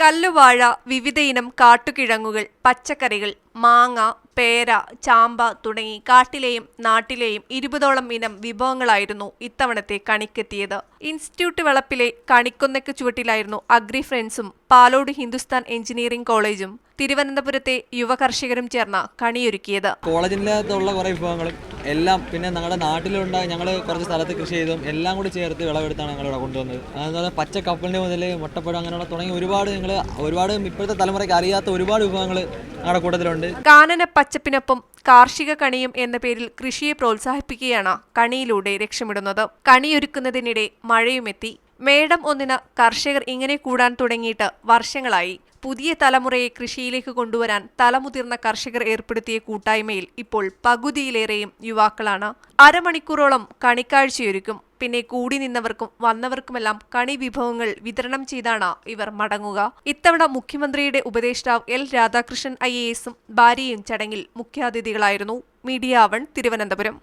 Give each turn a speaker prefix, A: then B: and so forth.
A: കല്ലുവാഴ, വിവിധയിനം കാട്ടുകിഴങ്ങുകൾ, പച്ചക്കറികൾ, മാങ്ങ, പേര, ചാമ്പ തുടങ്ങി കാട്ടിലെയും നാട്ടിലെയും 20ഓളം ഇനം വിഭവങ്ങളായിരുന്നു ഇത്തവണത്തെ കണിക്കെത്തിയത്. ഇൻസ്റ്റിറ്റ്യൂട്ട് വളപ്പിലെ കണിക്കൊന്നയ്ക്ക് ചുവട്ടിലായിരുന്നു അഗ്രി ഫ്രണ്ട്സും പാലോട് ഹിന്ദുസ്ഥാൻ എഞ്ചിനീയറിംഗ് കോളേജും തിരുവനന്തപുരത്തെ യുവകർഷകരും ചേർന്ന കണിയൊരുക്കിയത്.
B: കോളേജിനകത്തുള്ള കുറേ വിഭവങ്ങളും എല്ലാം പിന്നെ ഞങ്ങളുടെ നാട്ടിലുണ്ടായ ഞങ്ങൾ കുറച്ച് സ്ഥലത്ത് കൃഷി ചെയ്തും എല്ലാം കൂടി ചേർത്ത് വിളവെടുത്താണ് ഞങ്ങളിവിടെ കൊണ്ടുവന്നത്. അതുപോലെ പച്ച കപ്പലിൻ്റെ മുതൽ മുട്ടപ്പഴം അങ്ങനെയുള്ള തുടങ്ങി ഒരുപാട് ഇപ്പോഴത്തെ തലമുറയ്ക്ക് അറിയാത്ത ഒരുപാട് വിഭവങ്ങൾ ഞങ്ങളുടെ കൂട്ടത്തിലുണ്ട്.
A: കാനന പച്ചപ്പിനൊപ്പം കാർഷിക കണിയും എന്ന പേരിൽ കൃഷിയെ പ്രോത്സാഹിപ്പിക്കുകയാണ് കണിയിലൂടെ ലക്ഷ്യമിടുന്നത്. കണിയൊരുക്കുന്നതിനിടെ മഴയുമെത്തി. മേടം 1-ന് കർഷകർ ഇങ്ങനെ കൂടാൻ തുടങ്ങിയിട്ട് വർഷങ്ങളായി. പുതിയ തലമുറയെ കൃഷിയിലേക്ക് കൊണ്ടുവരാൻ തലമുതിർന്ന കർഷകർ ഏർപ്പെടുത്തിയ കൂട്ടായ്മയിൽ ഇപ്പോൾ പകുതിയിലേറെയും യുവാക്കളാണ്. അരമണിക്കൂറോളം കണിക്കാഴ്ചയൊരുക്കും. പിന്നെ കൂടി നിന്നവർക്കും വന്നവർക്കുമെല്ലാം കണി വിഭവങ്ങൾ വിതരണം ചെയ്താണ് ഇവർ മടങ്ങുക. ഇത്തവണ മുഖ്യമന്ത്രിയുടെ ഉപദേഷ്ടാവ് എൽ രാധാകൃഷ്ണൻ IAS ഭാര്യയും ചടങ്ങിൽ മുഖ്യാതിഥികളായിരുന്നു. മീഡിയ 1 തിരുവനന്തപുരം.